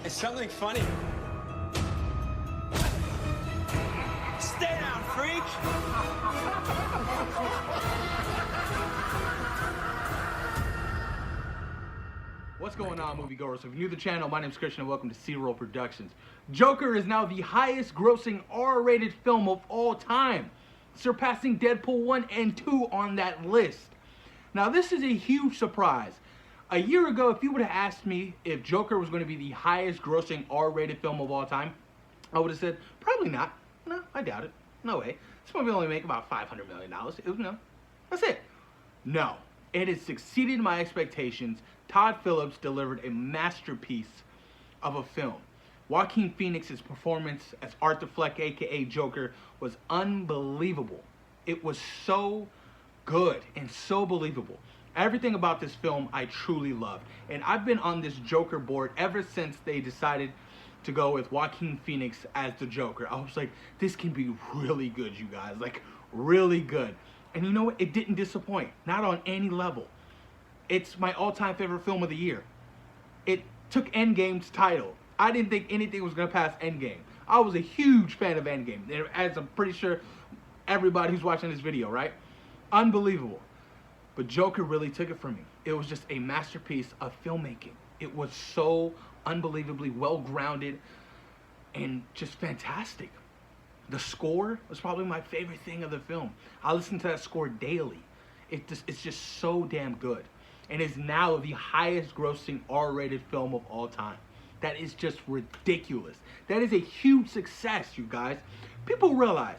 It's something funny. Stay down, freak! What's going on, moviegoers? If you're new to the channel, my name is Christian and welcome to C-Roll Productions. Joker is now the highest grossing R-rated film of all time, surpassing Deadpool 1 and 2 on that list. Now this is a huge surprise. A year ago, if you would have asked me if Joker was going to be the highest grossing R-rated film of all time, I would have said, probably not. No, I doubt it. No way. This movie only make about $500 million. That's it. No. It has exceeded my expectations. Todd Phillips delivered a masterpiece of a film. Joaquin Phoenix's performance as Arthur Fleck, aka Joker, was unbelievable. It was so good and so believable. Everything about this film I truly loved. And I've been on this Joker board ever since they decided to go with Joaquin Phoenix as the Joker. I was like, this can be really good, you guys. Like, really good. And you know what? It didn't disappoint. Not on any level. It's my all-time favorite film of the year. It took Endgame's title. I didn't think anything was going to pass Endgame. I was a huge fan of Endgame, as I'm pretty sure everybody who's watching this video, right? Unbelievable. But Joker really took it from me. It was just a masterpiece of filmmaking. It was so unbelievably well-grounded and just fantastic. The score was probably my favorite thing of the film. I listen to that score daily. It's just so damn good. And is now the highest grossing R-rated film of all time. That is just ridiculous. That is a huge success, you guys. People realize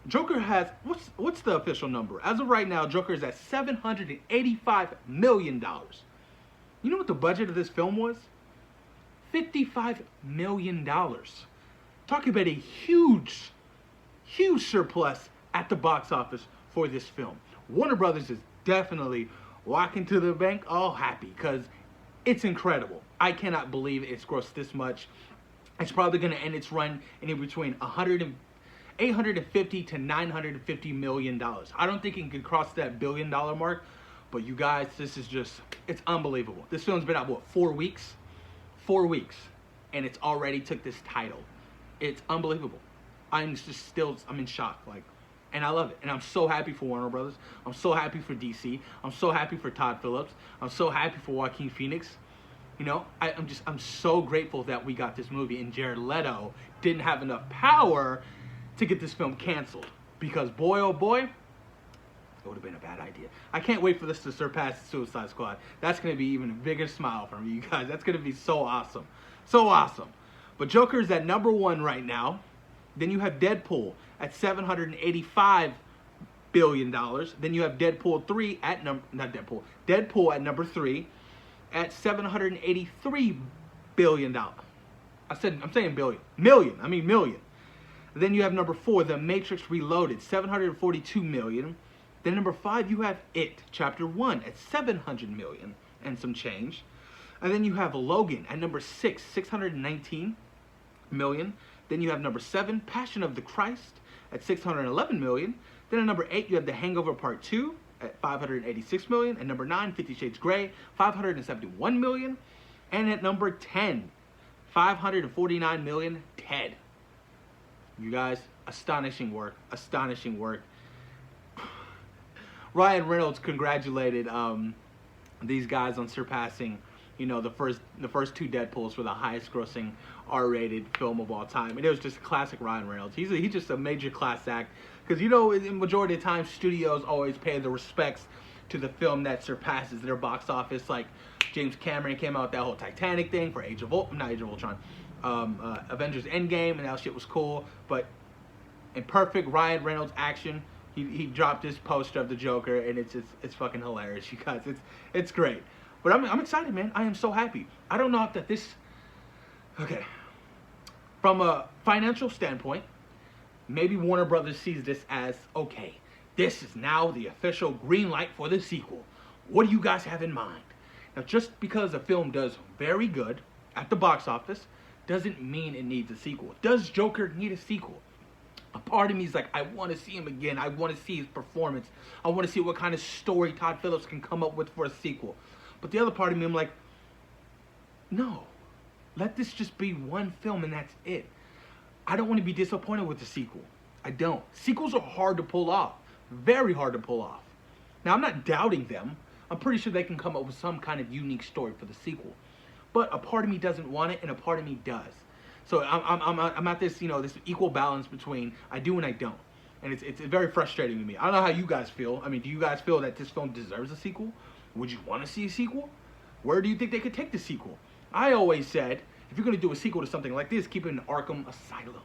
Joker has, what's the official number? As of right now, Joker is at $785 million. You know what the budget of this film was? $55 million. Talking about a huge surplus at the box office for this film. Warner Brothers is definitely walking to the bank all happy because it's incredible. I cannot believe it's grossed this much. It's probably going to end its run in between $850 to $950 million. I don't think it can cross that $1 billion mark, but you guys, this is just, it's unbelievable. This film's been out, what, 4 weeks? 4 weeks, and it's already took this title. It's unbelievable. I'm in shock, like, and I love it. And I'm so happy for Warner Brothers. I'm so happy for DC. I'm so happy for Todd Phillips. I'm so happy for Joaquin Phoenix. You know, I'm so grateful that we got this movie, and Jared Leto didn't have enough power to get this film canceled. Because boy, oh boy, it would have been a bad idea. I can't wait for this to surpass Suicide Squad. That's going to be even a bigger smile for me, you guys. That's going to be so awesome. So awesome. But Joker's at #1 right now. Then you have Deadpool at $785 billion. Then you have Deadpool 3 at Deadpool at number 3 at $783 billion. I'm saying billion. Million. Then you have number 4, The Matrix Reloaded, $742 million. Then number 5, you have It, Chapter 1 at $700 million and some change. And then you have Logan at number 6, $619 million. Then you have number 7, Passion of the Christ at $611 million. Then at number 8, you have The Hangover Part 2 at $586 million. And number 9, 50 Shades Grey, $571 million. And at number 10, $549 million, Ted. You guys, astonishing work. Astonishing work. Ryan Reynolds congratulated these guys on surpassing, you know, the first 2 Deadpools for the highest grossing R-rated film of all time. And it was just classic Ryan Reynolds. He's just a major class act. Because, you know, in the majority of the time, studios always pay the respects to the film that surpasses their box office. Like James Cameron came out with that whole Titanic thing for Avengers Endgame, and that shit was cool. But in perfect Ryan Reynolds action, he dropped this poster of the Joker, and it's fucking hilarious, you guys. It's great. But I'm excited, man. I am so happy. I don't know if this... Okay. From a financial standpoint, maybe Warner Brothers sees this as, okay, this is now the official green light for the sequel. What do you guys have in mind? Now, just because a film does very good at the box office doesn't mean it needs a sequel. Does Joker need a sequel? A part of me is like, I want to see him again. I want to see his performance. I want to see what kind of story Todd Phillips can come up with for a sequel. But the other part of me, I'm like, no. Let this just be one film and that's it. I don't want to be disappointed with the sequel. I don't. Sequels are hard to pull off. Very hard to pull off. Now, I'm not doubting them. I'm pretty sure they can come up with some kind of unique story for the sequel. But a part of me doesn't want it, and a part of me does. So I'm at this, this equal balance between I do and I don't. And it's very frustrating to me. I don't know how you guys feel. I mean, do you guys feel that this film deserves a sequel? Would you want to see a sequel? Where do you think they could take the sequel? I always said, if you're going to do a sequel to something like this, keep it in Arkham Asylum.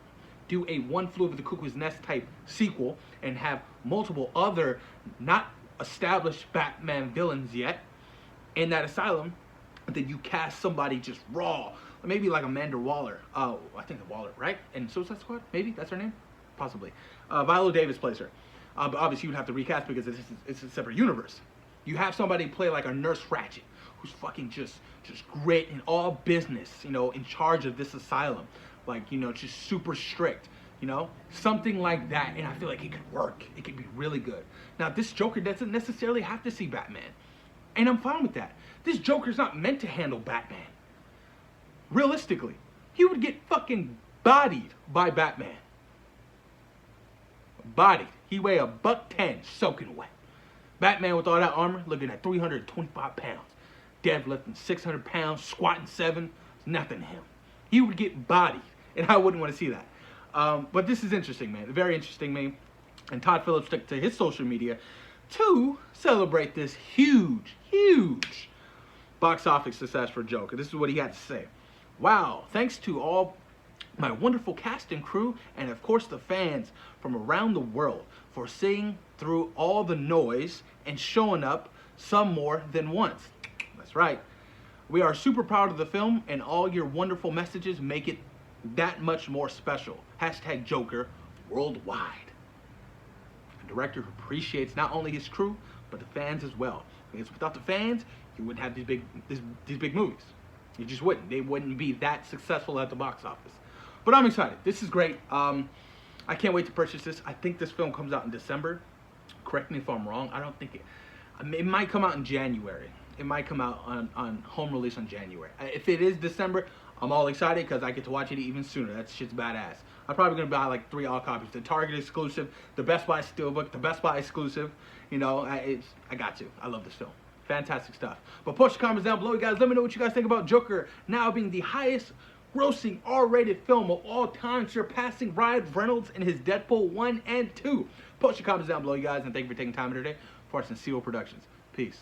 Do a One Flew Over the Cuckoo's Nest type sequel and have multiple other not established Batman villains yet in that asylum. And then you cast somebody just raw, maybe like Amanda Waller. I think Waller, right? And Suicide Squad, maybe that's her name, possibly. Viola Davis plays her. But obviously, you would have to recast because it's a separate universe. You have somebody play like a Nurse Ratched, who's fucking just great in all business, in charge of this asylum, like just super strict, something like that. And I feel like it could work. It could be really good. Now, this Joker doesn't necessarily have to see Batman, and I'm fine with that. This Joker's not meant to handle Batman. Realistically, he would get fucking bodied by Batman. Bodied. He weigh $110, soaking wet. Batman with all that armor, looking at 325 pounds. Deadlifting 600 pounds, squatting 7, it's nothing to him. He would get bodied, and I wouldn't want to see that. But this is interesting, man. Very interesting, man. And Todd Phillips took to his social media to celebrate this huge box office success for Joker. This is what he had to say. Wow, thanks to all my wonderful cast and crew, and of course the fans from around the world for seeing through all the noise and showing up some more than once. That's right. We are super proud of the film, and all your wonderful messages make it that much more special. Hashtag Joker worldwide. A director who appreciates not only his crew, but the fans as well. Because without the fans, you wouldn't have these big movies. You just wouldn't. They wouldn't be that successful at the box office. But I'm excited. This is great. I can't wait to purchase this. I think this film comes out in December. Correct me if I'm wrong. I don't think it might come out in January. It might come out on home release on January. If it is December, I'm all excited because I get to watch it even sooner. That shit's badass. I'm probably going to buy like 3 all copies. The Target exclusive, the Best Buy Steelbook, the Best Buy exclusive. I got to. I love this film. Fantastic stuff. But post your comments down below, you guys. Let me know what you guys think about Joker now being the highest grossing R-rated film of all time, surpassing Ryan Reynolds in his Deadpool 1 and 2. Post your comments down below, you guys, and thank you for taking time out of your day for watching Zero Productions. Peace.